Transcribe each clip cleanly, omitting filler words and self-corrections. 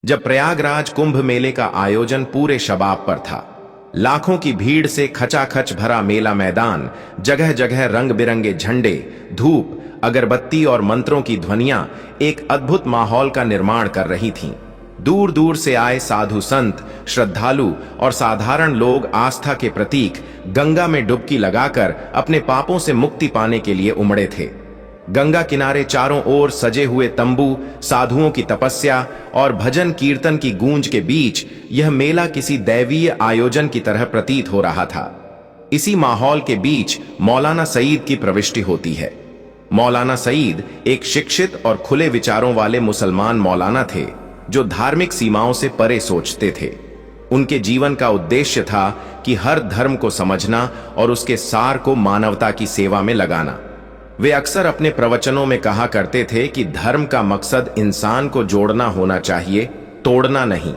जब प्रयागराज कुंभ मेले का आयोजन पूरे शबाब पर था। लाखों की भीड़ से खचाखच भरा मेला मैदान, जगह जगह रंग बिरंगे झंडे, धूप, अगरबत्ती और मंत्रों की ध्वनियां एक अद्भुत माहौल का निर्माण कर रही थीं। दूर दूर से आए साधु संत, श्रद्धालु और साधारण लोग आस्था के प्रतीक गंगा में डुबकी लगाकर अपने पापों से मुक्ति पाने के लिए उमड़े थे। गंगा किनारे चारों ओर सजे हुए तंबू, साधुओं की तपस्या और भजन कीर्तन की गूंज के बीच यह मेला किसी दैवीय आयोजन की तरह प्रतीत हो रहा था। इसी माहौल के बीच मौलाना सईद की प्रविष्टि होती है। मौलाना सईद एक शिक्षित और खुले विचारों वाले मुसलमान मौलाना थे, जो धार्मिक सीमाओं से परे सोचते थे। उनके जीवन का उद्देश्य था कि हर धर्म को समझना और उसके सार को मानवता की सेवा में लगाना। वे अक्सर अपने प्रवचनों में कहा करते थे कि धर्म का मकसद इंसान को जोड़ना होना चाहिए, तोड़ना नहीं।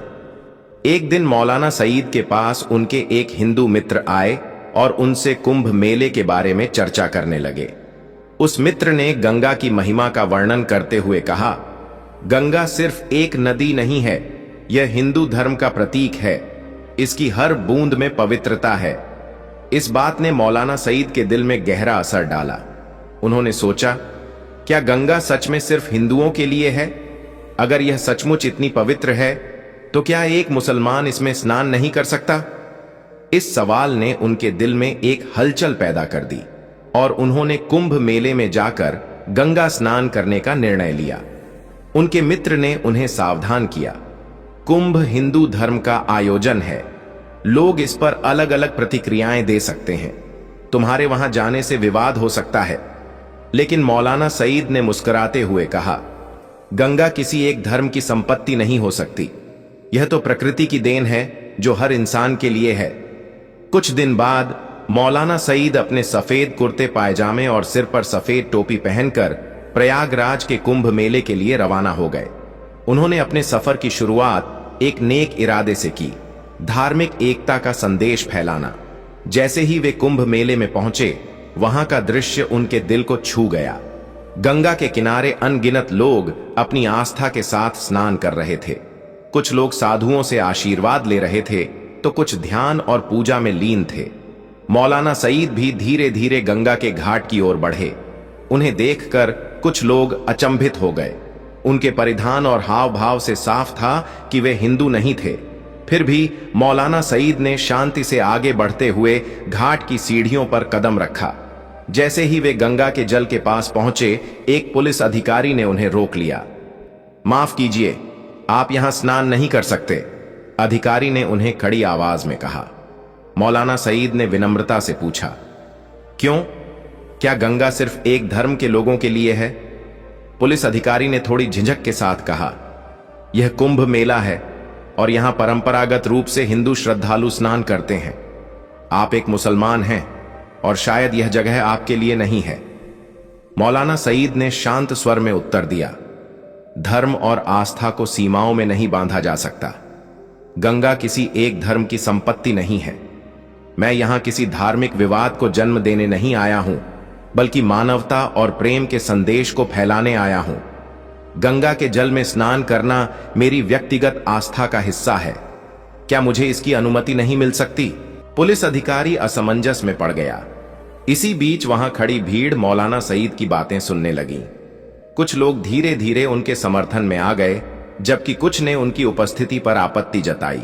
एक दिन मौलाना सईद के पास उनके एक हिंदू मित्र आए और उनसे कुंभ मेले के बारे में चर्चा करने लगे। उस मित्र ने गंगा की महिमा का वर्णन करते हुए कहा, गंगा सिर्फ एक नदी नहीं है, यह हिंदू धर्म का प्रतीक है। इसकी हर बूंद में पवित्रता है। इस बात ने मौलाना सईद के दिल में गहरा असर डाला। उन्होंने सोचा, क्या गंगा सच में सिर्फ हिंदुओं के लिए है? अगर यह सचमुच इतनी पवित्र है, तो क्या एक मुसलमान इसमें स्नान नहीं कर सकता? इस सवाल ने उनके दिल में एक हलचल पैदा कर दी और उन्होंने कुंभ मेले में जाकर गंगा स्नान करने का निर्णय लिया। उनके मित्र ने उन्हें सावधान किया, कुंभ हिंदू धर्म का आयोजन है। लोग इस पर अलग अलग प्रतिक्रियाएं दे सकते हैं। तुम्हारे वहां जाने से विवाद हो सकता है। लेकिन मौलाना सईद ने मुस्कुराते हुए कहा, गंगा किसी एक धर्म की संपत्ति नहीं हो सकती। यह तो प्रकृति की देन है जो हर इंसान के लिए है। कुछ दिन बाद मौलाना सईद अपने सफेद कुर्ते पायजामे और सिर पर सफेद टोपी पहनकर प्रयागराज के कुंभ मेले के लिए रवाना हो गए। उन्होंने अपने सफर की शुरुआत एक नेक इरादे से की, धार्मिक एकता का संदेश फैलाना। जैसे ही वे कुंभ मेले में पहुंचे, वहां का दृश्य उनके दिल को छू गया। गंगा के किनारे अनगिनत लोग अपनी आस्था के साथ स्नान कर रहे थे। कुछ लोग साधुओं से आशीर्वाद ले रहे थे, तो कुछ ध्यान और पूजा में लीन थे। मौलाना सईद भी धीरे धीरे गंगा के घाट की ओर बढ़े। उन्हें देखकर कुछ लोग अचंभित हो गए। उनके परिधान और हाव भाव से साफ था कि वे हिंदू नहीं थे। फिर भी मौलाना सईद ने शांति से आगे बढ़ते हुए घाट की सीढ़ियों पर कदम रखा। जैसे ही वे गंगा के जल के पास पहुंचे, एक पुलिस अधिकारी ने उन्हें रोक लिया। माफ कीजिए, आप यहां स्नान नहीं कर सकते, अधिकारी ने उन्हें कड़ी आवाज में कहा। मौलाना सईद ने विनम्रता से पूछा, क्यों? क्या गंगा सिर्फ एक धर्म के लोगों के लिए है? पुलिस अधिकारी ने थोड़ी झिझक के साथ कहा, यह कुंभ मेला है और यहां परंपरागत रूप से हिंदू श्रद्धालु स्नान करते हैं। आप एक मुसलमान हैं और शायद यह जगह आपके लिए नहीं है। मौलाना सईद ने शांत स्वर में उत्तर दिया, धर्म और आस्था को सीमाओं में नहीं बांधा जा सकता। गंगा किसी एक धर्म की संपत्ति नहीं है। मैं यहां किसी धार्मिक विवाद को जन्म देने नहीं आया हूं, बल्कि मानवता और प्रेम के संदेश को फैलाने आया हूं। गंगा के जल में स्नान करना मेरी व्यक्तिगत आस्था का हिस्सा है। क्या मुझे इसकी अनुमति नहीं मिल सकती? पुलिस अधिकारी असमंजस में पड़ गया। इसी बीच वहां खड़ी भीड़ मौलाना सईद की बातें सुनने लगी। कुछ लोग धीरे धीरे उनके समर्थन में आ गए, जबकि कुछ ने उनकी उपस्थिति पर आपत्ति जताई।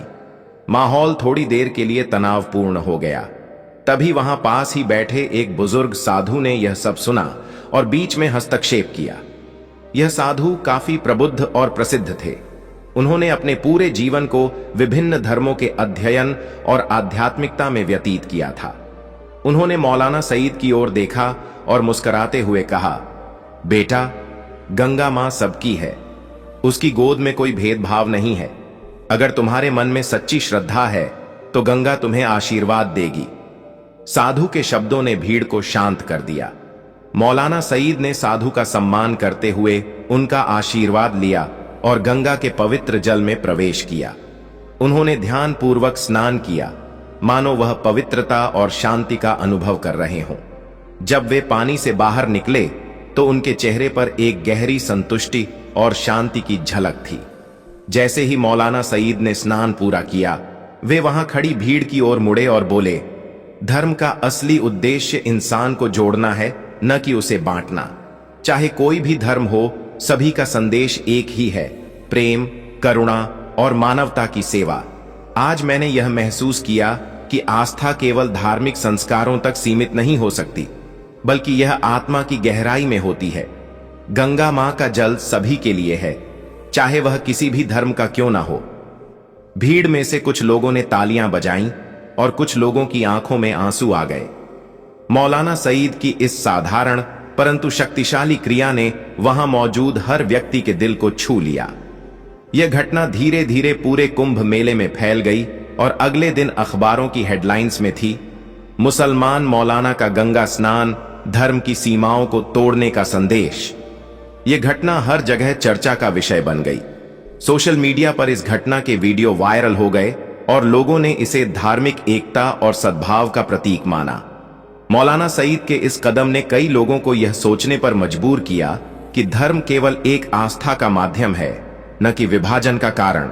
माहौल थोड़ी देर के लिए तनावपूर्ण हो गया। तभी वहां पास ही बैठे एक बुजुर्ग साधु ने यह सब सुना और बीच में हस्तक्षेप किया। यह साधु काफी प्रबुद्ध और प्रसिद्ध थे। उन्होंने अपने पूरे जीवन को विभिन्न धर्मों के अध्ययन और आध्यात्मिकता में व्यतीत किया था। उन्होंने मौलाना सईद की ओर देखा और मुस्कुराते हुए कहा, बेटा, गंगा मां सबकी है। उसकी गोद में कोई भेदभाव नहीं है। अगर तुम्हारे मन में सच्ची श्रद्धा है, तो गंगा तुम्हें आशीर्वाद देगी। साधु के शब्दों ने भीड़ को शांत कर दिया। मौलाना सईद ने साधु का सम्मान करते हुए उनका आशीर्वाद लिया और गंगा के पवित्र जल में प्रवेश किया। उन्होंने ध्यानपूर्वक स्नान किया, मानो वह पवित्रता और शांति का अनुभव कर रहे हों। जब वे पानी से बाहर निकले, तो उनके चेहरे पर एक गहरी संतुष्टि और शांति की झलक थी। जैसे ही मौलाना सईद ने स्नान पूरा किया, वे वहां खड़ी भीड़ की ओर मुड़े और बोले, धर्म का असली उद्देश्य इंसान को जोड़ना है, न कि उसे बांटना। चाहे कोई भी धर्म हो, सभी का संदेश एक ही है, प्रेम, करुणा और मानवता की सेवा। आज मैंने यह महसूस किया कि आस्था केवल धार्मिक संस्कारों तक सीमित नहीं हो सकती, बल्कि यह आत्मा की गहराई में होती है। गंगा मां का जल सभी के लिए है, चाहे वह किसी भी धर्म का क्यों ना हो। भीड़ में से कुछ लोगों ने तालियां बजाईं और कुछ लोगों की आंखों में आंसू आ गए। मौलाना सईद की इस साधारण परंतु शक्तिशाली क्रिया ने वहां मौजूद हर व्यक्ति के दिल को छू लिया। यह घटना धीरे धीरे पूरे कुंभ मेले में फैल गई और अगले दिन अखबारों की हेडलाइंस में थी, मुसलमान मौलाना का गंगा स्नान, धर्म की सीमाओं को तोड़ने का संदेश। यह घटना हर जगह चर्चा का विषय बन गई। सोशल मीडिया पर इस घटना के वीडियो वायरल हो गए और लोगों ने इसे धार्मिक एकता और सद्भाव का प्रतीक माना। मौलाना सईद के इस कदम ने कई लोगों को यह सोचने पर मजबूर किया कि धर्म केवल एक आस्था का माध्यम है, न कि विभाजन का कारण।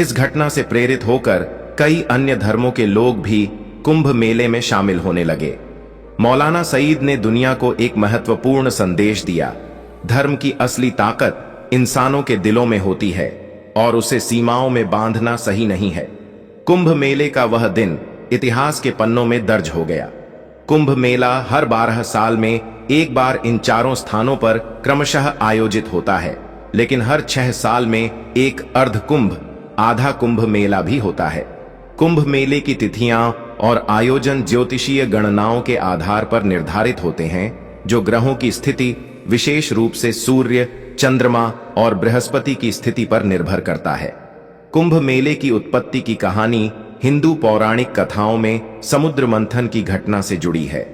इस घटना से प्रेरित होकर कई अन्य धर्मों के लोग भी कुंभ मेले में शामिल होने लगे। मौलाना सईद ने दुनिया को एक महत्वपूर्ण संदेश दिया, धर्म की असली ताकत इंसानों के दिलों में होती है और उसे सीमाओं में बांधना सही नहीं है। कुंभ मेले का वह दिन इतिहास के पन्नों में दर्ज हो गया। कुंभ मेला हर 12 साल में एक बार इन चारों स्थानों पर क्रमशः आयोजित होता है, लेकिन हर 6 साल में एक अर्ध कुंभ, आधा कुंभ मेला भी होता है। कुंभ मेले की तिथियां और आयोजन ज्योतिषीय गणनाओं के आधार पर निर्धारित होते हैं, जो ग्रहों की स्थिति, विशेष रूप से सूर्य, चंद्रमा और बृहस्पति की स्थिति पर निर्भर करता है। कुंभ मेले की उत्पत्ति की कहानी हिंदू पौराणिक कथाओं में समुद्र मंथन की घटना से जुड़ी है।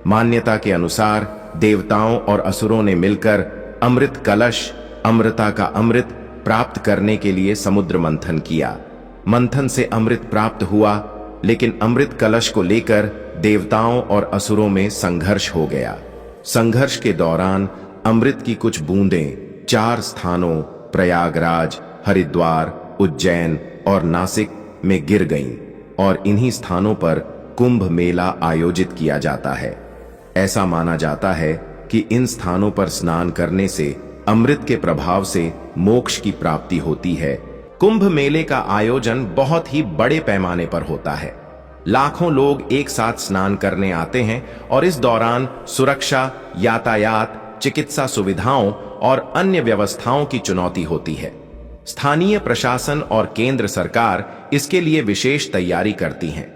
मान्यता के अनुसार देवताओं और असुरों ने मिलकर अमृत कलश, अमृता का अमृत प्राप्त करने के लिए समुद्र मंथन किया। मंथन से अमृत प्राप्त हुआ, लेकिन अमृत कलश को लेकर देवताओं और असुरों में संघर्ष हो गया। संघर्ष के दौरान अमृत की कुछ बूंदें 4 स्थानों प्रयागराज, हरिद्वार, उज्जैन और नासिक में गिर गईं और इन्हीं स्थानों पर कुंभ मेला आयोजित किया जाता है। ऐसा माना जाता है कि इन स्थानों पर स्नान करने से अमृत के प्रभाव से मोक्ष की प्राप्ति होती है। कुंभ मेले का आयोजन बहुत ही बड़े पैमाने पर होता है। लाखों लोग एक साथ स्नान करने आते हैं और इस दौरान सुरक्षा, यातायात, चिकित्सा सुविधाओं और अन्य व्यवस्थाओं की चुनौती होती है। स्थानीय प्रशासन और केंद्र सरकार इसके लिए विशेष तैयारी करती हैं।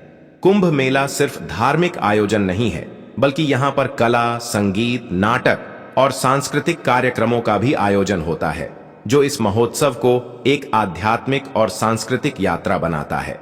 कुंभ मेला सिर्फ धार्मिक आयोजन नहीं है, बल्कि यहाँ पर कला, संगीत, नाटक और सांस्कृतिक कार्यक्रमों का भी आयोजन होता है, जो इस महोत्सव को एक आध्यात्मिक और सांस्कृतिक यात्रा बनाता है।